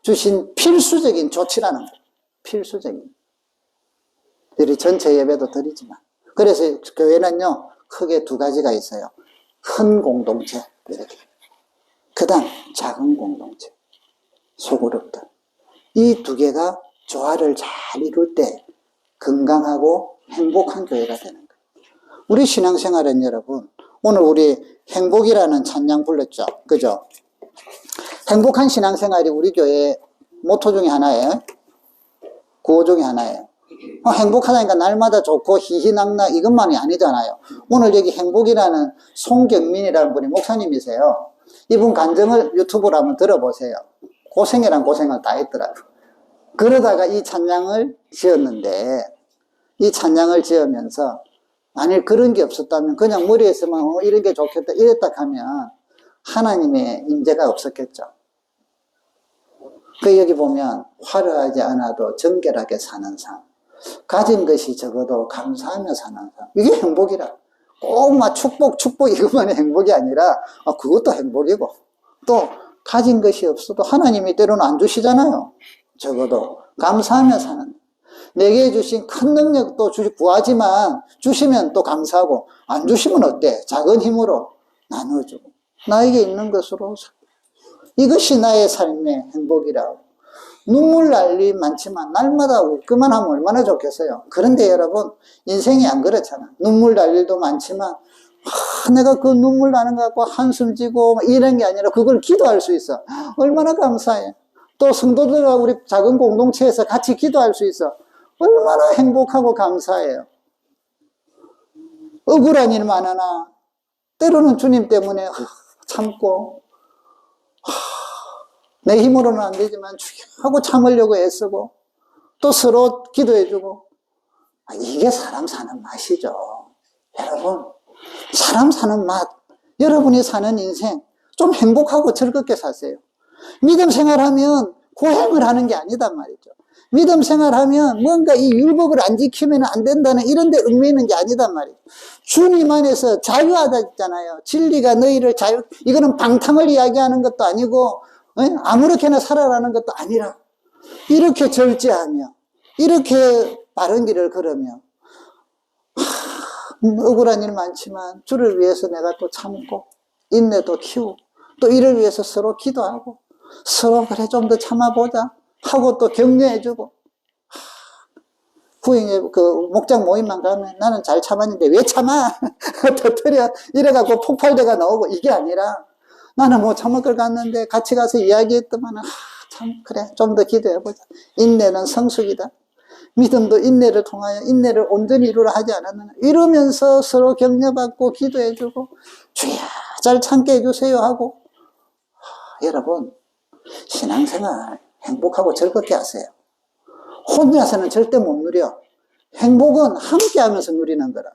주신 필수적인 조치라는 거예요. 필수적인. 우리 전체 예배도 드리지만. 그래서 교회는요 크게 2가지가 있어요. 큰 공동체, 이렇게 그 다음 작은 공동체, 소그룹들. 이 두 개가 조화를 잘 이룰 때 건강하고 행복한 교회가 되는 거예요. 우리 신앙생활은 여러분, 오늘 우리 행복이라는 찬양 불렀죠. 그죠? 행복한 신앙생활이 우리 교회 모토 중에 하나예요. 구호 중에 하나예요. 행복하다니까 날마다 좋고 희희낙낙 이것만이 아니잖아요. 오늘 여기 행복이라는 송경민이라는 분이 목사님이세요. 이분 간증을 유튜브로 한번 들어보세요. 고생이란 고생을 다 했더라고요. 그러다가 이 찬양을 지었는데, 이 찬양을 지으면서 만일 그런 게 없었다면 그냥 머리에서만 이런 게 좋겠다 이랬다 하면 하나님의 임재가 없었겠죠. 그 여기 보면 화려하지 않아도 정결하게 사는 삶, 가진 것이 적어도 감사하며 사는 삶, 이게 행복이라. 꼭 막 축복 이것만이 행복이 아니라 그것도 행복이고, 또 가진 것이 없어도 하나님이 때로는 안 주시잖아요. 적어도 감사하며 사는, 내게 주신 큰 능력도 구하지만 주시면 또 감사하고, 안 주시면 어때? 작은 힘으로 나눠주고 나에게 있는 것으로, 이것이 나의 삶의 행복이라고. 눈물 날 일 많지만 날마다 웃기만 하면 얼마나 좋겠어요. 그런데 여러분, 인생이 안 그렇잖아. 눈물 날 일도 많지만 내가 그 눈물 나는 것 갖고 한숨 지고 이런 게 아니라 그걸 기도할 수 있어. 얼마나 감사해. 또 성도들과 우리 작은 공동체에서 같이 기도할 수 있어. 얼마나 행복하고 감사해요. 억울한 일 많으나 때로는 주님 때문에 참고, 내 힘으로는 안 되지만 하고 참으려고 애쓰고, 또 서로 기도해주고, 이게 사람 사는 맛이죠. 여러분, 사람 사는 맛, 여러분이 사는 인생 좀 행복하고 즐겁게 사세요. 믿음 생활하면 고행을 하는 게 아니단 말이죠. 믿음 생활하면 뭔가 이 율법을 안 지키면 안 된다는 이런 데 얽매이는 게 아니단 말이에요. 주님 안에서 자유하다 했잖아요. 진리가 너희를 이거는 방탕을 이야기하는 것도 아니고 아무렇게나 살아라는 것도 아니라, 이렇게 절제하며 이렇게 바른 길을 걸으며, 억울한 일 많지만 주를 위해서 내가 또 참고 인내도 키우고, 또 이를 위해서 서로 기도하고, 서로 그래 좀 더 참아보자 하고 또 격려해주고. 후임에 그 목장 모임만 가면 나는 잘 참았는데 왜 참아? 터뜨려 이래갖고 폭발대가 나오고, 이게 아니라 나는 뭐 참을 걸 갔는데 같이 가서 이야기했더만 참 그래 좀 더 기도해보자. 인내는 성숙이다. 믿음도 인내를 통하여 인내를 온전히 이루라 하지 않았느냐. 이러면서 서로 격려받고 기도해주고, 주야 잘 참게 해주세요 하고. 여러분, 신앙생활 행복하고 즐겁게 하세요. 혼자서는 절대 못 누려. 행복은 함께 하면서 누리는 거라.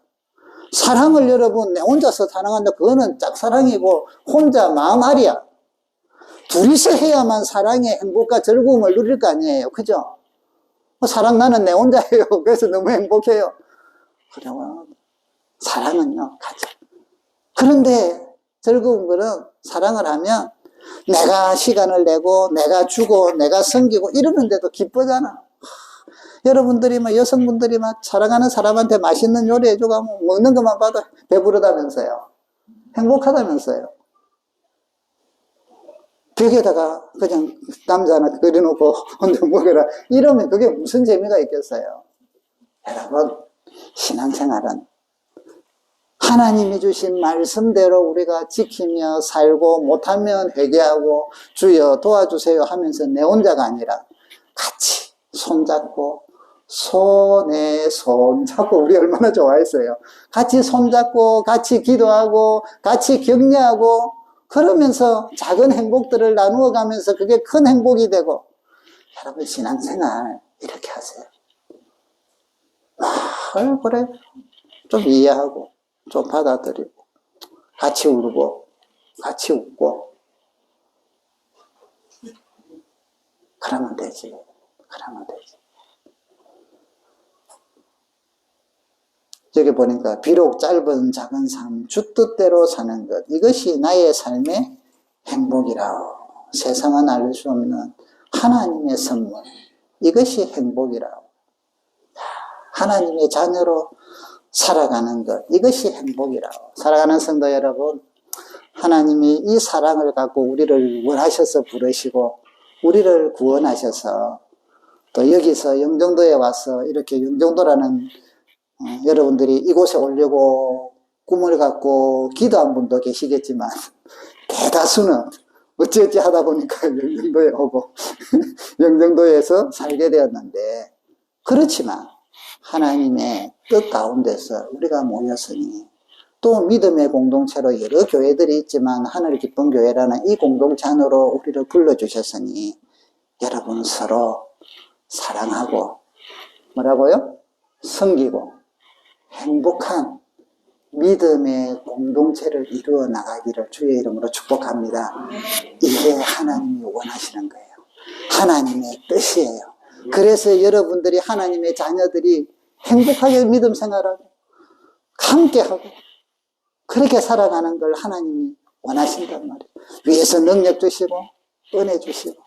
사랑을 여러분, 내 혼자서 사랑한다, 그거는 짝사랑이고 혼자 마음앓이야. 둘이서 해야만 사랑의 행복과 즐거움을 누릴 거 아니에요. 그죠? 사랑 나는 내 혼자예요. 그래서 너무 행복해요. 그러면 사랑은요, 같이. 그런데 즐거운 거는 사랑을 하면 내가 시간을 내고 내가 주고 내가 섬기고 이러는데도 기쁘잖아. 여러분들이 여성분들이 사랑하는 사람한테 맛있는 요리 해주고 먹는 것만 봐도 배부르다면서요. 행복하다면서요. 벽에다가 그냥 남자 하나 그려놓고 혼자 먹어라 이러면 그게 무슨 재미가 있겠어요. 여러분, 신앙생활은 하나님이 주신 말씀대로 우리가 지키며 살고, 못하면 회개하고 주여 도와주세요 하면서 내 혼자가 아니라 같이 손잡고, 손에 손잡고, 우리 얼마나 좋아했어요. 같이 손잡고 같이 기도하고 같이 격려하고, 그러면서 작은 행복들을 나누어 가면서 그게 큰 행복이 되고. 여러분, 신앙생활 이렇게 하세요. 그래 좀 이해하고 좀 받아들이고 같이 울고 같이 웃고 그러면 되지. 여기 보니까 비록 짧은 작은 삶 주 뜻대로 사는 것, 이것이 나의 삶의 행복이라오. 세상은 알 수 없는 하나님의 선물, 이것이 행복이라오. 하나님의 자녀로 살아가는 것, 이것이 행복이라고. 살아가는 성도 여러분, 하나님이 이 사랑을 갖고 우리를 원하셔서 부르시고 우리를 구원하셔서 또 여기서 영종도에 와서 이렇게 영종도라는 여러분들이 이곳에 오려고 꿈을 갖고 기도한 분도 계시겠지만 대다수는 어찌어찌 하다 보니까 영종도에 오고 영종도에서 살게 되었는데, 그렇지만 하나님의 뜻 가운데서 우리가 모였으니 또 믿음의 공동체로 여러 교회들이 있지만 하늘 기쁜 교회라는 이 공동체 안으로 우리를 불러주셨으니 여러분 서로 사랑하고 뭐라고요? 섬기고 행복한 믿음의 공동체를 이루어 나가기를 주의 이름으로 축복합니다. 이게 하나님이 원하시는 거예요. 하나님의 뜻이에요. 그래서 여러분들이 하나님의 자녀들이 행복하게 믿음 생활하고 함께하고 그렇게 살아가는 걸 하나님이 원하신단 말이에요. 위에서 능력 주시고 은혜 주시고.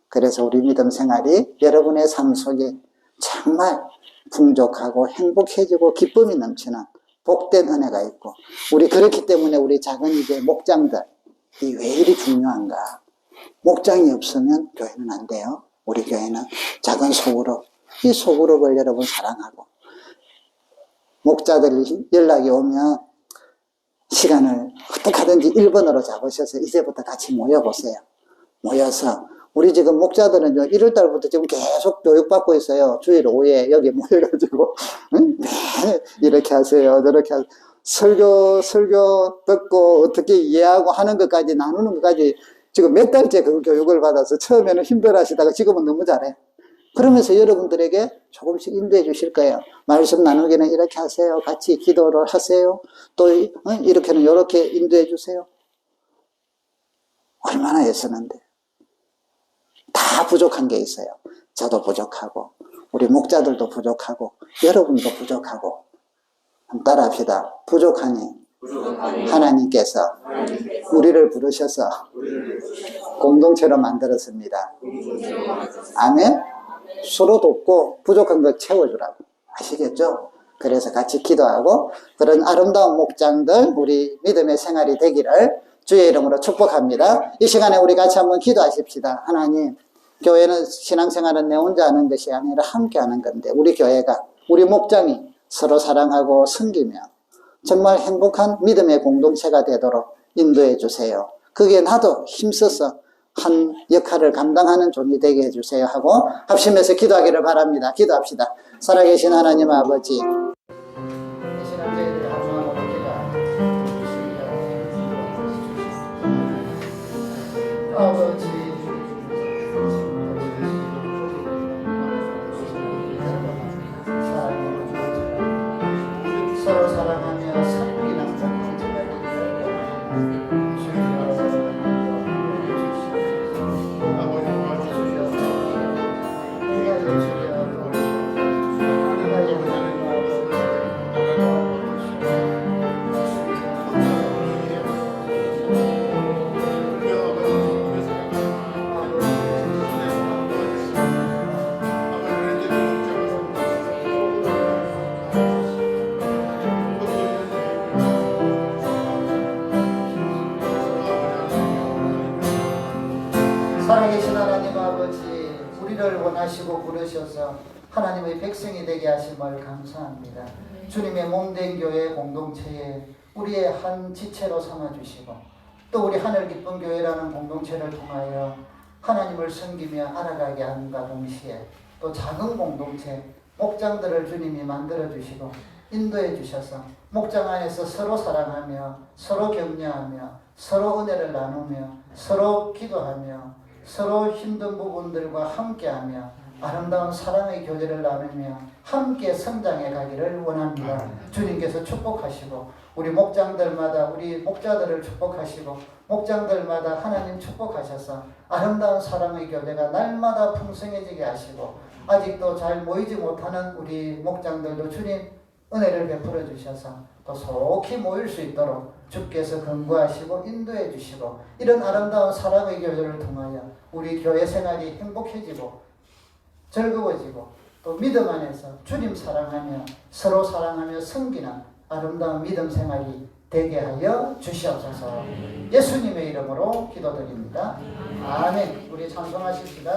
그래서 우리 믿음 생활이 여러분의 삶 속에 정말 풍족하고 행복해지고 기쁨이 넘치는 복된 은혜가 있고, 우리 그렇기 때문에 우리 작은 이제 목장들 이 왜 이리 중요한가? 목장이 없으면 교회는 안 돼요. 우리 교회는 작은 소그룹, 이 소그룹을 여러분 사랑하고 목자들 연락이 오면 시간을 어떻게 하든지 1번으로 잡으셔서 이제부터 같이 모여보세요. 모여서 우리 지금 목자들은 1월달부터 지금 계속 교육받고 있어요. 주일 5회 여기 모여가지고 네, 이렇게 하세요, 저렇게 하세요. 설교 듣고 어떻게 이해하고 하는 것까지 나누는 것까지 지금 몇 달째 그 교육을 받아서 처음에는 힘들어 하시다가 지금은 너무 잘해. 그러면서 여러분들에게 조금씩 인도해 주실 거예요. 말씀 나누기는 이렇게 하세요. 같이 기도를 하세요. 또 이렇게는 이렇게 인도해 주세요. 얼마나 애쓰는데. 다 부족한 게 있어요. 저도 부족하고 우리 목자들도 부족하고 여러분도 부족하고. 한번 따라합시다. 부족하니 하나님께서 우리를 부르셔서 공동체로 만들었습니다. 아멘. 서로 돕고 부족한 거 채워주라고. 아시겠죠? 그래서 같이 기도하고 그런 아름다운 목장들 우리 믿음의 생활이 되기를 주의 이름으로 축복합니다. 이 시간에 우리 같이 한번 기도하십시다. 하나님, 교회는 신앙생활은 내 혼자 하는 것이 아니라 함께 하는 건데 우리 교회가, 우리 목장이 서로 사랑하고 섬기며 정말 행복한 믿음의 공동체가 되도록 인도해 주세요. 그게 나도 힘써서 한 역할을 감당하는 종이 되게 해주세요 하고 합심해서 기도하기를 바랍니다. 기도합시다. 살아계신 하나님 아버지, 아버지 서로 사랑하며 섬기는 공동체가 살아계신 하나님 아버지, 우리를 원하시고 부르셔서 하나님의 백성이 되게 하심을 감사합니다. 주님의 몸된 교회 공동체에 우리의 한 지체로 삼아주시고 또 우리 하늘 기쁜 교회라는 공동체를 통하여 하나님을 섬기며 알아가게 함과 동시에 또 작은 공동체, 목장들을 주님이 만들어주시고 인도해 주셔서 목장 안에서 서로 사랑하며 서로 격려하며 서로 은혜를 나누며 서로 기도하며 서로 힘든 부분들과 함께하며 아름다운 사랑의 교제를 나누며 함께 성장해 가기를 원합니다. 주님께서 축복하시고 우리 목장들마다 우리 목자들을 축복하시고 목장들마다 하나님 축복하셔서 아름다운 사랑의 교제가 날마다 풍성해지게 하시고 아직도 잘 모이지 못하는 우리 목장들도 주님 은혜를 베풀어 주셔서 또 속히 모일 수 있도록 주께서 근거하시고 인도해 주시고 이런 아름다운 사랑의 교제를 통하여 우리 교회 생활이 행복해지고 즐거워지고 또 믿음 안에서 주님 사랑하며 서로 사랑하며 섬기는 아름다운 믿음 생활이 되게 하여 주시옵소서. 예수님의 이름으로 기도드립니다. 아멘. 우리 찬송하십시다.